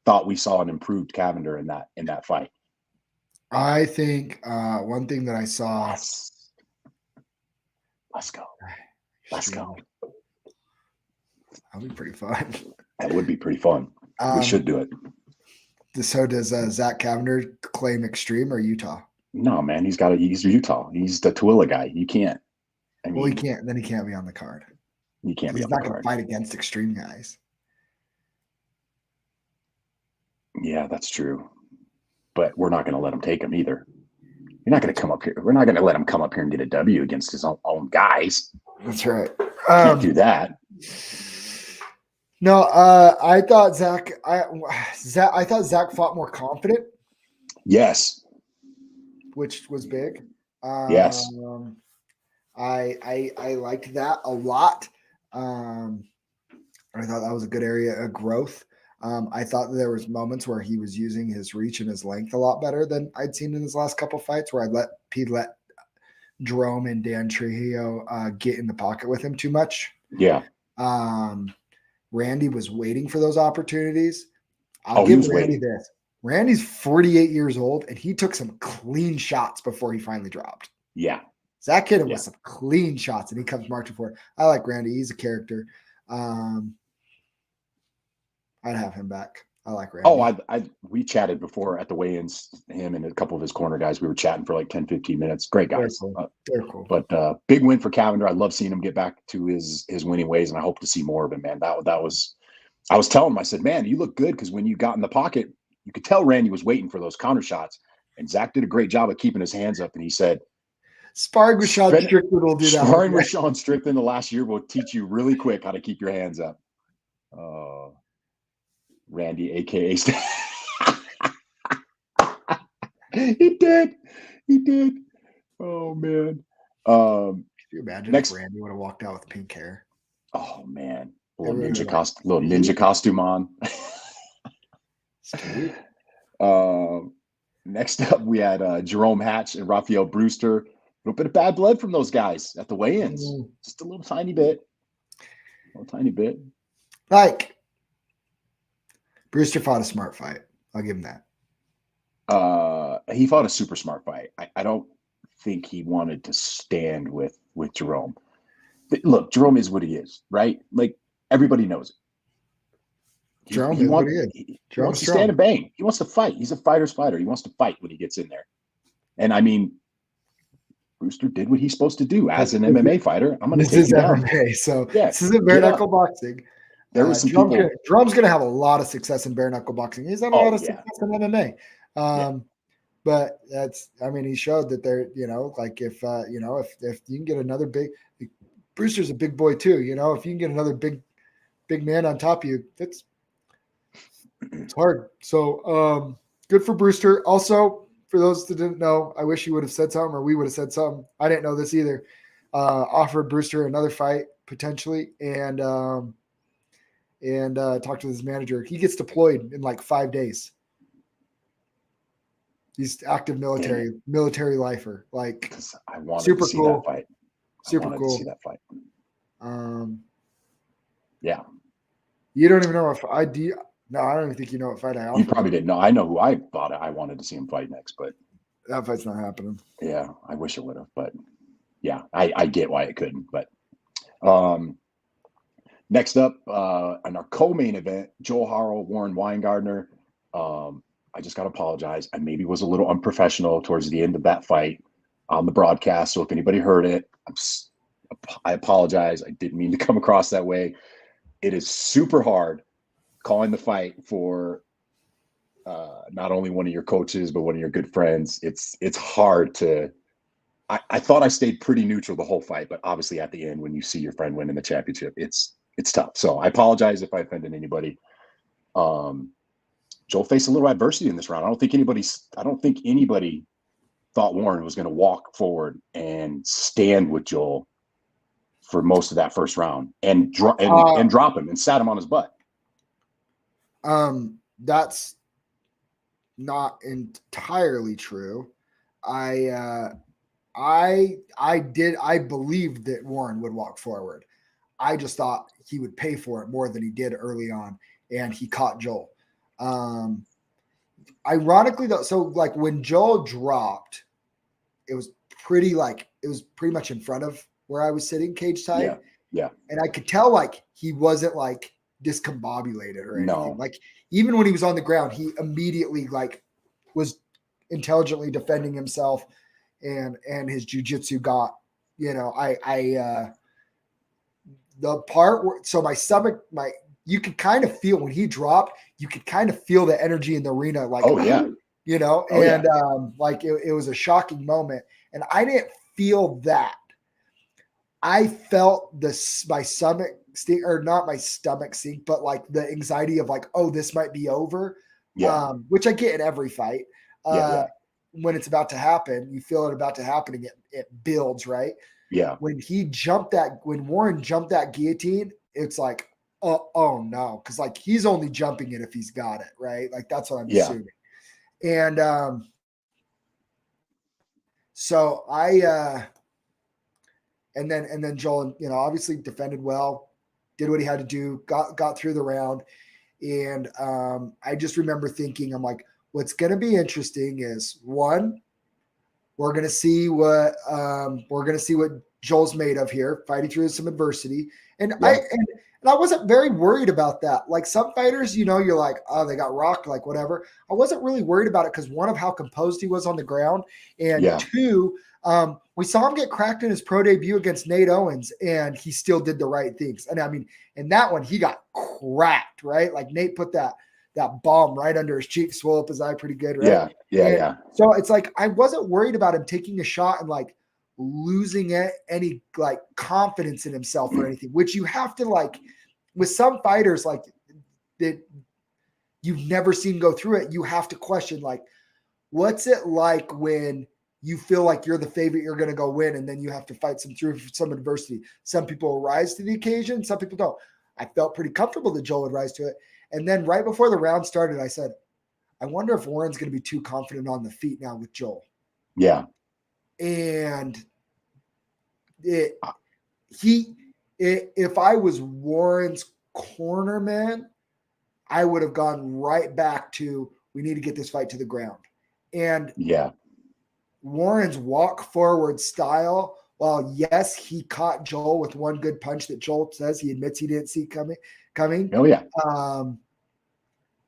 thought we saw an improved Cavender in that fight. I think one thing that I saw. Let's go. That'll be pretty fun. That would be pretty fun. We should do it. So does Zack Cavender claim Extreme or Utah? No, man. He's Utah. He's the Tooele guy. You can't. He can't. Then he can't be on the card. He can't be on the card. He's not going to fight against Extreme guys. Yeah, that's true. But we're not going to let him take him either. You're not going to come up here. We're not going to let him come up here and get a W against his own guys. That's right. Can't do that. No, I thought Zack fought more confident. Yes. Which was big. Yes. I liked that a lot. I thought that was a good area of growth. I thought there was moments where he was using his reach and his length a lot better than I'd seen in his last couple fights, where he let Jerome and Dan Trujillo get in the pocket with him too much. Yeah. Randy was waiting for those opportunities. I'll give Randy this. Randy's 48 years old, and he took some clean shots before he finally dropped. Yeah. Zack hit him with some clean shots, and he comes marching forward. I like Randy. He's a character. I'd have him back. I like Randy. Oh, we chatted before at the weigh-ins, him and a couple of his corner guys. We were chatting for like 10, 15 minutes. Great guys. They're cool. But big win for Cavender. I love seeing him get back to his winning ways, and I hope to see more of him, man. That was – I was telling him, I said, man, you look good, because when you got in the pocket, you could tell Randy was waiting for those counter shots, and Zack did a great job of keeping his hands up, and he said – Sparring with Sean Strickland will do that. Sparring with Sean Strickland the last year will teach you really quick how to keep your hands up. Randy, a.k.a. He did. Oh, man. Can you imagine if Randy would have walked out with pink hair? Oh, man. Little ninja costume on. Next up, we had Jerome Hatch and Rafael Brewster. A little bit of bad blood from those guys at the weigh-ins. Just a little tiny bit. Like, Brewster fought a smart fight. I'll give him that. He fought a super smart fight. I don't think he wanted to stand with Jerome. Look, Jerome is what he is, right? Like, everybody knows it. Jerome is what he is. He wants to stand and bang. He wants to fight. He's a fighter's fighter. He wants to fight when he gets in there. And I mean, Brewster did what he's supposed to do as an MMA fighter. I'm going to take him down. MMA, so yeah, this isn't bare knuckle boxing. There was some Jerome's going to have a lot of success in bare knuckle boxing. He's had a lot of success in MMA. But he showed that they're, like if you can get another Brewster's a big boy too, if you can get another big man on top of you, it's hard. So good for Brewster. Also, for those that didn't know, I wish he would have said something, or we would have said something. I didn't know this either. Offered Brewster another fight potentially, and talked to his manager. He gets deployed in like 5 days. He's active military lifer. Like, I wanted super to see cool. that fight. Super cool. To see that fight. Yeah. You don't even know if I do. No, I don't even think you know what fight I offered. You probably didn't know. I know who I thought I wanted to see him fight next, but that fight's not happening. Yeah, I wish it would have, but yeah, I get why it couldn't. But next up, on our co-main event, Joel Harrell, Warren Weingardner. I just got to apologize. I maybe was a little unprofessional towards the end of that fight on the broadcast. So if anybody heard it, I apologize. I didn't mean to come across that way. It is super hard calling the fight for not only one of your coaches, but one of your good friends. It's hard to, I thought I stayed pretty neutral the whole fight, but obviously at the end, when you see your friend winning the championship, it's tough. So I apologize if I offended anybody. Joel faced a little adversity in this round. I don't think anybody thought Warren was going to walk forward and stand with Joel for most of that first round and drop him and sat him on his butt. That's not entirely true. I believed that Warren would walk forward. I just thought he would pay for it more than he did early on, and he caught Joel. Ironically though, so like when Joel dropped, it was pretty much in front of where I was sitting cage tight. Yeah. And I could tell like he wasn't like discombobulated or anything. No. Like even when he was on the ground, he immediately like was intelligently defending himself, and his jiu-jitsu got, the part where, so my stomach, you could kind of feel when he dropped, you could kind of feel the energy in the arena. Like, like it was a shocking moment, and I didn't feel that. I felt my stomach stink, or not my stomach sink, but like the anxiety of like, oh, this might be over. Yeah. Which I get in every fight. When it's about to happen, you feel it about to happen, and it builds, right? Yeah. When Warren jumped that guillotine, it's like, oh no, because like he's only jumping it if he's got it, right? Like that's what I'm assuming. And so I and then Joel, obviously defended well, did what he had to do, got through the round. And I just remember thinking, I'm like, what's going to be interesting is, one, we're going to see what Joel's made of here, fighting through some adversity. And I wasn't very worried about that. Like some fighters, you're like, oh, they got rocked, like whatever. I wasn't really worried about it because, one, of how composed he was on the ground, and two, we saw him get cracked in his pro debut against Nate Owens, and he still did the right things. And I mean, in that one, he got cracked, right? Like Nate put that bomb right under his cheek, swole up his eye pretty good, right? Yeah. So it's like, I wasn't worried about him taking a shot and like losing any like confidence in himself or anything, which you have to, like, with some fighters like that you've never seen go through it, you have to question, like, what's it like when you feel like you're the favorite, you're going to go win, and then you have to fight through some adversity. Some people rise to the occasion, some people don't. I felt pretty comfortable that Joel would rise to it. And then right before the round started, I said, I wonder if Warren's going to be too confident on the feet now with Joel. Yeah. And if I was Warren's corner man, I would have gone right back to, we need to get this fight to the ground. And yeah, Warren's walk forward style, while yes, he caught Joel with one good punch that Joel says he admits he didn't see coming. Oh yeah.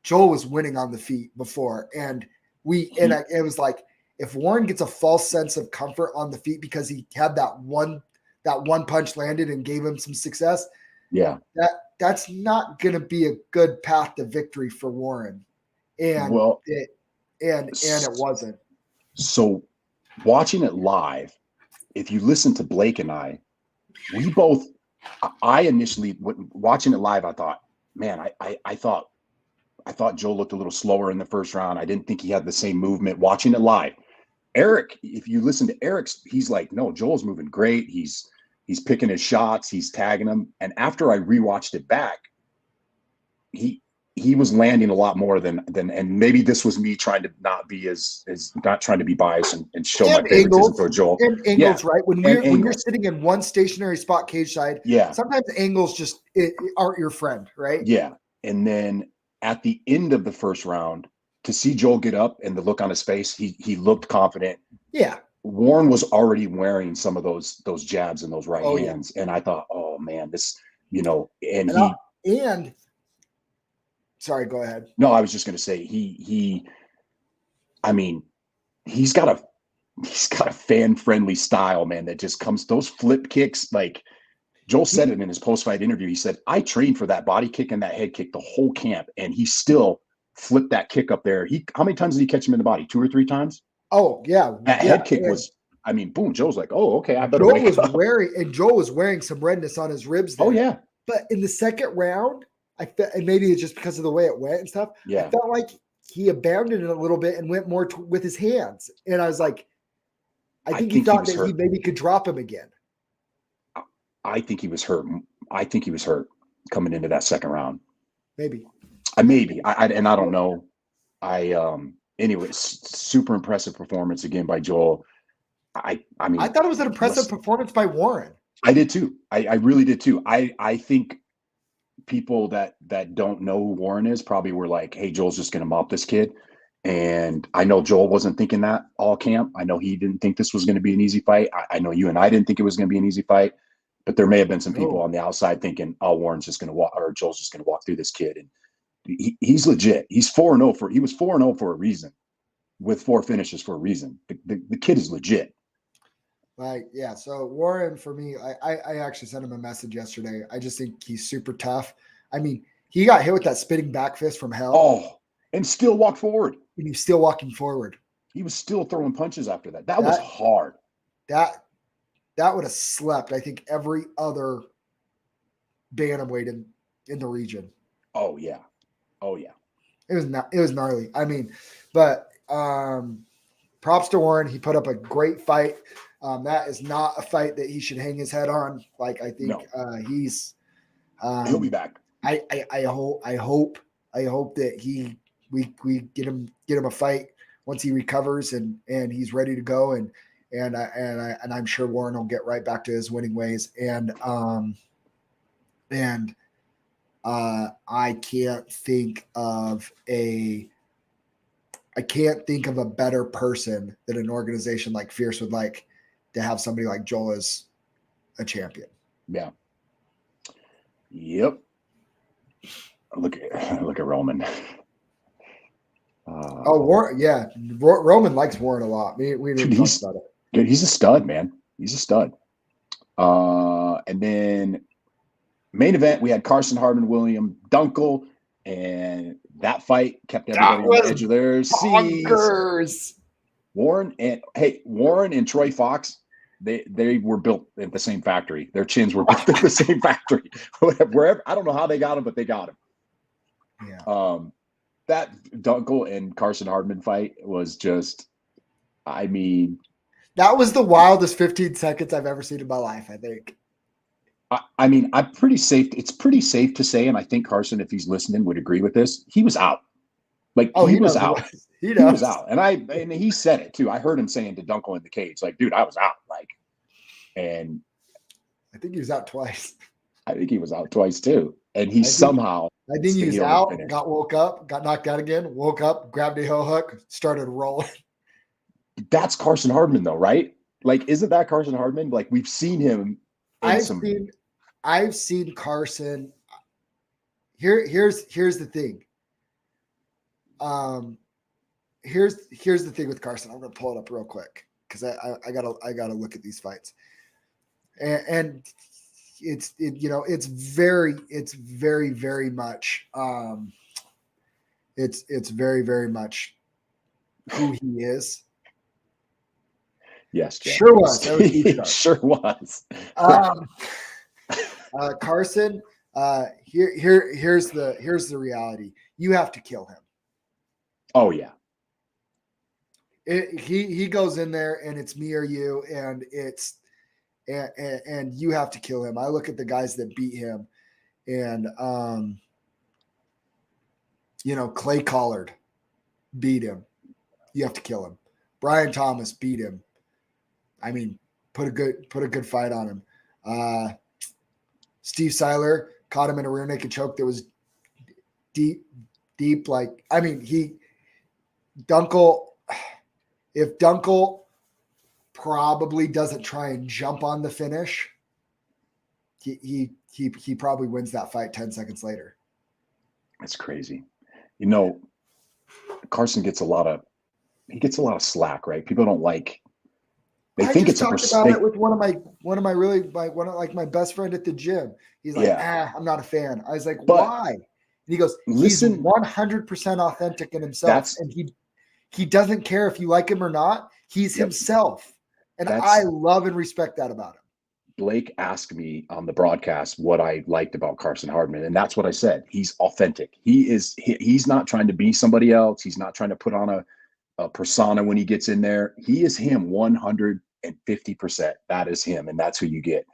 Joel was winning on the feet before. And it was like, if Warren gets a false sense of comfort on the feet because he had that one punch landed and gave him some success. Yeah. That's not going to be a good path to victory for Warren. And it wasn't. So watching it live, if you listen to Blake and I initially watching it live, I thought, man, I thought Joel looked a little slower in the first round. I didn't think he had the same movement. Watching it live, Eric, if you listen to Eric's, he's like, no, Joel's moving great. He's picking his shots. He's tagging them. And after I rewatched it back, he was landing a lot more than, and maybe this was me trying to not be as not trying to be biased and show my favoritism for Joel. And angles, right? When you're sitting in one stationary spot cage side, sometimes angles just aren't your friend, right? Yeah. And then at the end of the first round, to see Joel get up and the look on his face, he looked confident. Yeah. Warren was already wearing some of those jabs and those right hands. Yeah. And I thought, oh man, this, and sorry, go ahead. No, I was just going to say he's got a fan-friendly style, man, that just comes, those flip kicks. Like Joel said it in his post-fight interview. He said, I trained for that body kick and that head kick the whole camp. And he still flipped that kick up there. How many times did he catch him in the body? 2 or 3 times? Oh yeah. That head kick was, boom. Joel's like, oh, okay. I better Joel was wearing some redness on his ribs there. Oh yeah. But in the second round, I felt, and maybe it's just because of the way it went and stuff. Yeah. I felt like he abandoned it a little bit and went more with his hands. And I was like, I think he thought that he maybe could drop him again. I think he was hurt. I think he was hurt coming into that second round. Maybe. I don't know. Anyway, super impressive performance again by Joel. I thought it was an impressive performance by Warren. I did too. I really did too. I think people that don't know who Warren is probably were like, hey, Joel's just going to mop this kid. And I know Joel wasn't thinking that all camp. I know he didn't think this was going to be an easy fight. I know you and I didn't think it was going to be an easy fight, but there may have been some people on the outside thinking, oh, Warren's just going to walk, or Joel's just going to walk through this kid. And he's legit. He was 4-0 for a reason, with 4 finishes for a reason. The kid is legit. Like, yeah. So Warren, for me, I actually sent him a message yesterday. I just think he's super tough. I mean, he got hit with that spinning back fist from hell. Oh, and still walked forward. And he's still walking forward. He was still throwing punches after that. That was hard. That would have slept, I think, every other bantamweight in the region. Oh yeah. Oh yeah. It was gnarly. I mean, but props to Warren. He put up a great fight. That is not a fight that he should hang his head on. Like, I think he's he'll be back. I hope that we get him a fight once he recovers and he's ready to go, and I'm sure Warren will get right back to his winning ways. And I can't think of a better person that an organization like Fierce would like to have somebody like Joel as a champion. Yeah. Yep. Look at Roman. Warren, yeah. Roman likes Warren a lot. We didn't talk about it. Dude, he's a stud, man. He's a stud. And then main event, we had Carson Hardman, William Dunkel, and that fight kept everybody on the edge of their seats. Warren and Troy Fox, they were built at the same factory. Their chins were built at the same factory. Wherever, I don't know how they got him, but they got him. Yeah. That Dunkel and Carson Hardman fight was just, that was the wildest 15 seconds I've ever seen in my life, I think. I'm pretty safe. It's pretty safe to say, and I think Carson, if he's listening, would agree with this. He was out. Like he was out. He was out. And he said it too. I heard him saying to Dunkel in the cage, like, dude, I was out. Like, and I think he was out twice. I think he was out twice too. And he I think he was out, woke up, got knocked out again, woke up, grabbed a heel hook, started rolling. That's Carson Hardman though, right? Like, isn't that Carson Hardman? Like, we've seen him. I've seen Carson. Here's the thing. Here's the thing with Carson. I'm gonna pull it up real quick because I gotta look at these fights. And it's very much it's very much who he is. Yes, Jack. Sure was. Sure was. Carson, here's the reality. You have to kill him. Oh yeah. He goes in there and it's me or you, and and you have to kill him. I look at the guys that beat him, and Clay Collard beat him. You have to kill him. Brian Thomas beat him. I mean, put a good fight on him. Steve Seiler caught him in a rear naked choke that was deep. Like, I mean, if Dunkel probably doesn't try and jump on the finish, he probably wins that fight 10 seconds later. That's crazy. Carson gets a lot of slack, right? People don't like. They think it's talked about it with one of my best friend at the gym. He's like, I'm not a fan. I was like, why? And he goes, he's 100% authentic in himself, and he doesn't care if you like him or not. He's himself, and I love and respect that about him. Blake asked me on the broadcast what I liked about Carson Hardman, and that's what I said. He's authentic. He's not trying to be somebody else. He's not trying to put on a persona when he gets in there. He is him 150%. That is him, and that's who you get.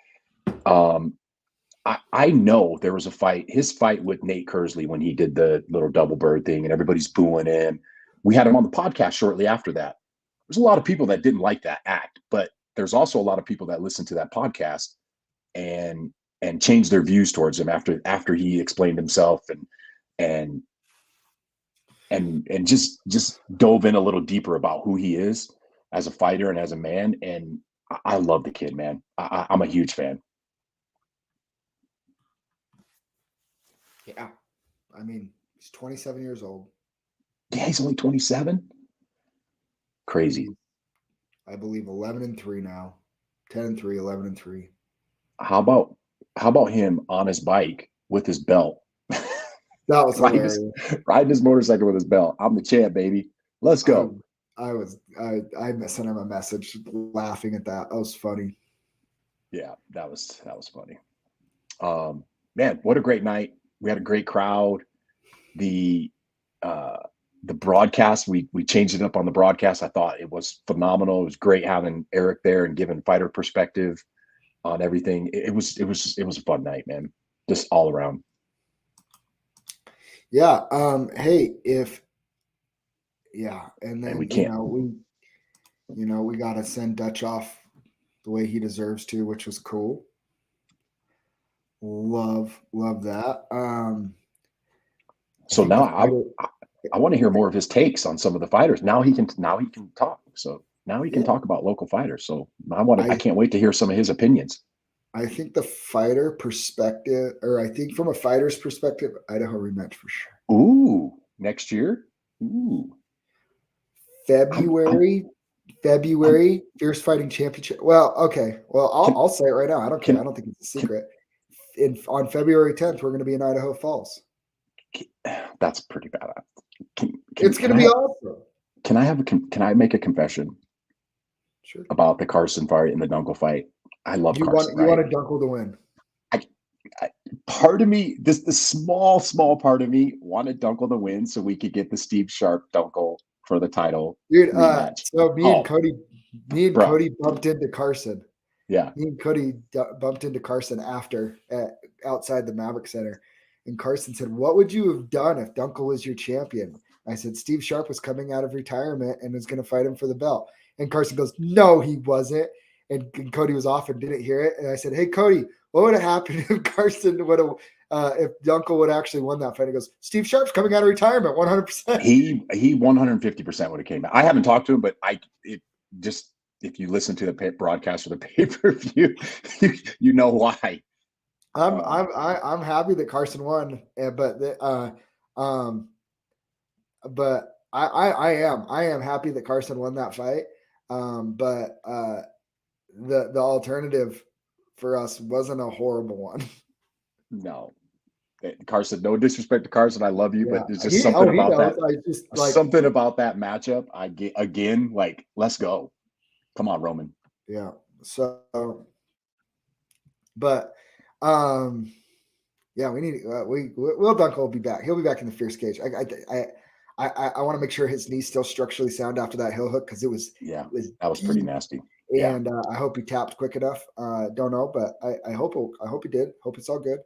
I know there was a fight, his fight with Nate Kersley when he did the little double bird thing and everybody's booing him. We had him on the podcast shortly after that. There's a lot of people that didn't like that act, but there's also a lot of people that listened to that podcast and changed their views towards him after he explained himself and just dove in a little deeper about who he is as a fighter and as a man. And I love the kid, man. I'm a huge fan. Yeah. I mean, he's 27 years old. Yeah, he's only 27. Crazy. I believe 11-3 now. 10-3, 11-3. How about him on his bike with his belt? That was riding his motorcycle with his belt. I'm the champ, baby. Let's go. I sent him a message laughing at that. That was funny. Yeah, that was funny. Man, what a great night. We had a great crowd. The broadcast, we changed it up on the broadcast. I thought it was phenomenal. It was great having Eric there and giving fighter perspective on everything. It was a fun night, man. Just all around. Yeah. Hey, and then we can't. We got to send Dutch off the way he deserves to, which was cool. Love that. So now I want to hear more of his takes on some of the fighters. Now he can talk. So now he can talk about local fighters. So I can't wait to hear some of his opinions. I think the fighter perspective, or I think from a fighter's perspective, Idaho rematch for sure. Ooh, next year. Ooh. February, Fierce Fighting Championship. Well, okay. Well, I'll say it right now. I don't care. I don't think it's a secret. On February 10th, we're going to be in Idaho Falls. That's pretty bad. It's going to be awesome. Can I make a confession? Sure. About the Carson fight and the Dunkel fight? I love Carson. You want a Dunkel to win? Part of me, the small part of me wanted Dunkel to win so we could get the Steve Sharp Dunkel for the title. Dude, so me and Cody bumped into Carson. Yeah. Me and Cody bumped into Carson outside the Maverick Center. And Carson said, "What would you have done if Dunkel was your champion?" I said, Steve Sharp was coming out of retirement and was going to fight him for the belt. And Carson goes, no, he wasn't. And Cody was off and didn't hear it. And I said, hey, Cody, what would have happened if Carson would have, if Dunkel would have actually won that fight? He goes, Steve Sharp's coming out of retirement, 100%. He 150% would have came out. I haven't talked to him, but if you listen to the broadcast or the pay-per-view, you know why. I'm happy that Carson won, but I am happy that Carson won that fight. But the alternative for us wasn't a horrible one. No, Carson. No disrespect to Carson, I love you, but there's just something about that. Something about that matchup. I get again, like, let's go. Come on, Roman. Yeah. So, but yeah, we need Will Dunkel will be back. He'll be back in the fierce cage. I want to make sure his knee's still structurally sound after that heel hook, because it was that was pretty nasty. And I hope he tapped quick enough. Don't know, but I hope he did. Hope it's all good.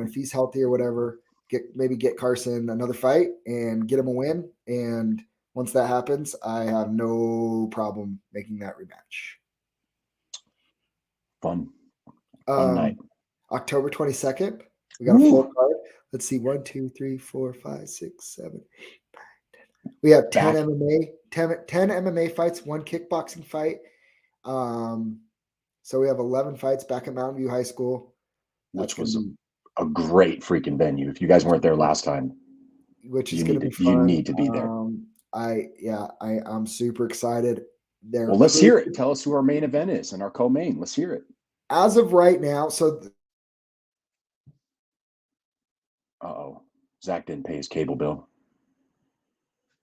If he's healthy or whatever, maybe get Carson another fight and get him a win. And once that happens, I have no problem making that rematch. Fun night. October 22nd. We got a full card. Let's see. 1, 2, 3, 4, 5, 6, 7, 8, 9, 10. We have 10 MMA fights, 1 kickboxing fight. So we have 11 fights back at Mountain View High School, which was a great freaking venue. If you guys weren't there last time, which is going to be fun. You need to be there. I'm super excited. Well, let's hear it. Tell us who our main event is and our co-main. Let's hear it. As of right now, so. Zack didn't pay his cable bill.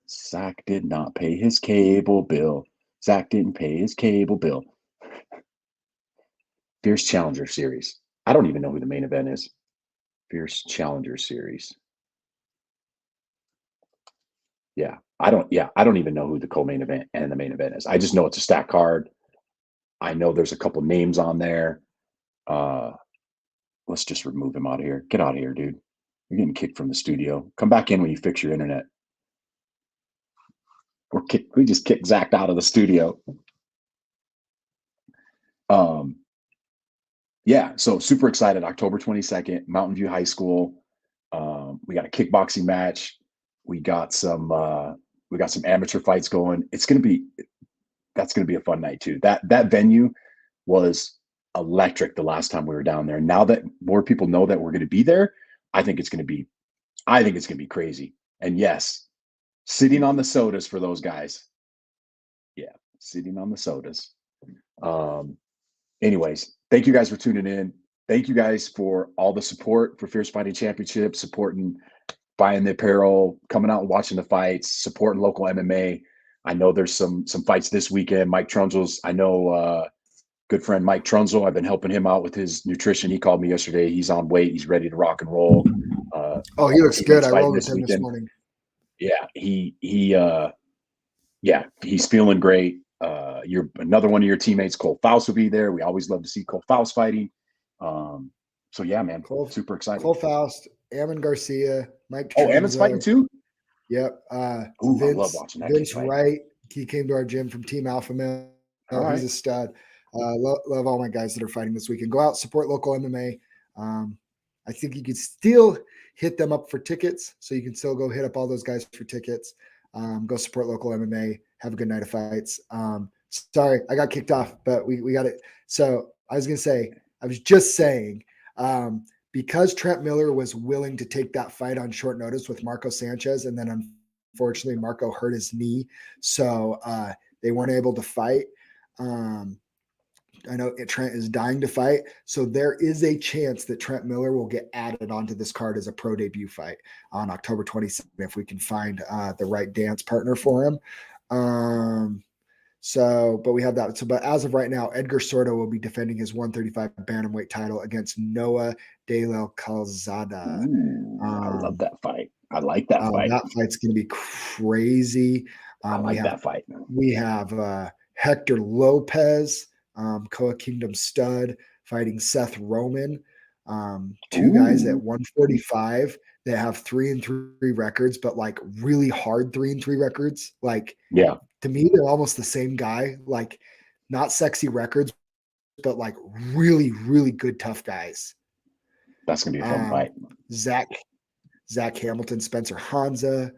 Zack did not pay his cable bill. Zack didn't pay his cable bill. Fierce Challenger Series. I don't even know who the main event is. Fierce Challenger Series. I don't even know who the co-main event and the main event is. I just know it's a stacked card. I know there's a couple names on there. Let's just remove him out of here. Get out of here, dude. You're getting kicked from the studio. Come back in when you fix your internet. We just kicked Zack out of the studio. So super excited. October 22nd, Mountain View High School. We got a kickboxing match. We got some amateur fights going. That's gonna be a fun night too. That venue was electric the last time we were down there. Now that more people know that we're gonna be there, I think it's gonna be crazy. And yes, sitting on the sodas for those guys. Yeah, sitting on the sodas. Anyways, thank you guys for tuning in. Thank you guys for all the support for Fierce Fighting Championship, supporting, buying the apparel, coming out and watching the fights, supporting local MMA. I know there's some fights this weekend. Mike Trunzel's, good friend Mike Trunzel. I've been helping him out with his nutrition. He called me yesterday. He's on weight. He's ready to rock and roll. He looks good. I rolled with him this morning. Yeah, he's feeling great. You're another one of your teammates, Cole Faust, will be there. We always love to see Cole Faust fighting. So yeah, man, super excited. Cole Faust, Ammon Garcia, Mike. Ammon's fighting too. Yep. I love watching that. Vince Wright. He came to our gym from Team Alpha Male. He's a stud. Love all my guys that are fighting this weekend. Go out, support local MMA. I think you could still hit them up for tickets, so you can still go hit up all those guys for tickets. Go support local MMA. Have a good night of fights. Sorry, I got kicked off, but we got it. So I was just saying, because Trent Miller was willing to take that fight on short notice with Marco Sanchez, and then unfortunately Marco hurt his knee, so they weren't able to fight. I know Trent is dying to fight, so there is a chance that Trent Miller will get added onto this card as a pro debut fight on October 27th if we can find the right dance partner for him. But we have that. But as of right now, Edgar Sordo will be defending his 135 bantamweight title against Noah De La Calzada. I love that fight. I like that fight. That fight's going to be crazy. I like that fight. We have Hector Lopez, Koa Kingdom stud, fighting Seth Roman. Two guys at 145 that have 3-3 records, but like really hard 3-3 records. Like, Yeah, to me, they're almost the same guy. Like, not sexy records, but like really, really good, tough guys. that's gonna be a fun fight. Zack Hamilton, Spencer Hansa.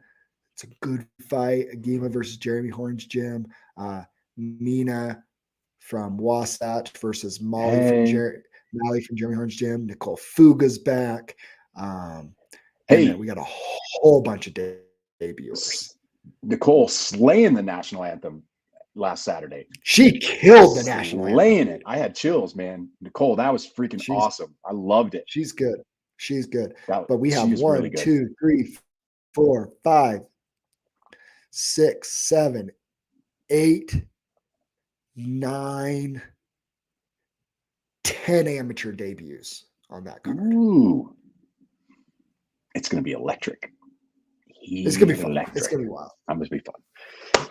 It's a good fight. Agima versus Jeremy Horn's gym. Mina from Wasatch versus Molly from Jeremy Horn's gym. Nicole Fuga's back. And then we got a whole bunch of debuters. Nicole slaying the national anthem last Saturday. She killed the national anthem. Slaying it. I had chills, man. Nicole, that was freaking awesome. I loved it. She's good. But we have 1, 2, 3, 4, 5, 6, 7, 8, 9, 10 amateur debuts on that card. Ooh. It's going to be electric. It's going to be fun. It's going to be wild. That must be fun.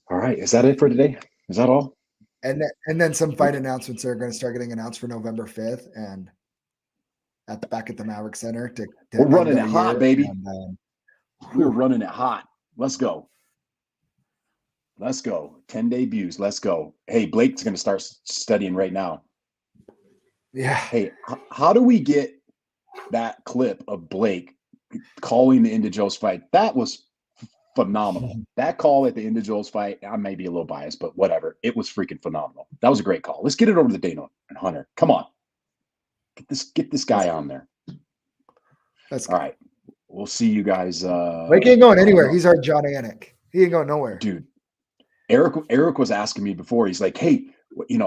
All right. Is that it for today? Is that all? And then some fight announcements are going to start getting announced for November 5th and back at the Maverick Center. We're running it hot, baby. We're running it hot. Let's go. 10 debuts. Let's go. Hey, Blake's going to start studying right now. Yeah. Hey, how do we get that clip of Blake calling the Indy Joe's fight? That was phenomenal. That call at the Indy Joe's fight, I may be a little biased, but whatever. It was freaking phenomenal. That was a great call. Let's get it over to Dana and Hunter. Come on. Get this guy on there. That's all right. We'll see you guys. Blake ain't going anywhere. He's our John Anik. He ain't going nowhere. Dude. Eric was asking me before. He's like, hey,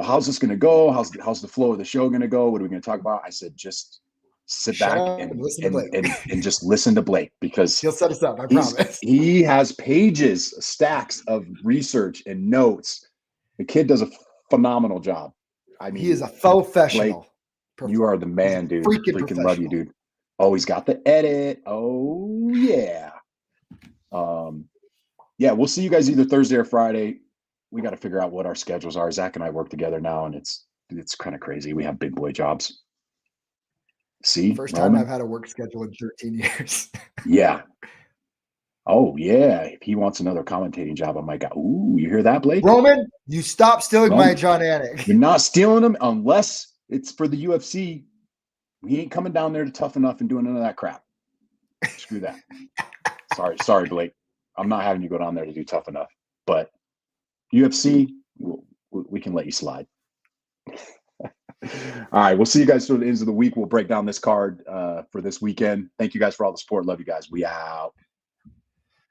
how's this going to go? How's the flow of the show going to go? What are we going to talk about? I said, just sit back and just listen to Blake, because he'll set us up. I promise. He has pages, stacks of research and notes. The kid does a phenomenal job. I mean, he is a professional. Blake, you are the man, dude. Freaking love you, dude. Oh, he's got the edit. Oh yeah. Yeah, we'll see you guys either Thursday or Friday. We got to figure out what our schedules are. Zach and I work together now, and it's kind of crazy. We have big boy jobs. See? First time I've had a work schedule in 13 years. Yeah. Oh, yeah. If he wants another commentating job, I might go, ooh, you hear that, Blake? Roman, you stop stealing my John Anik. You're not stealing them unless it's for the UFC. We ain't coming down there to Tough Enough and doing none of that crap. Screw that. Sorry, Blake. I'm not having you go down there to do Tough Enough. But UFC, we can let you slide. All right, we'll see you guys through the ends of the week. We'll break down this card for this weekend. Thank you guys for all the support. Love you guys. We out.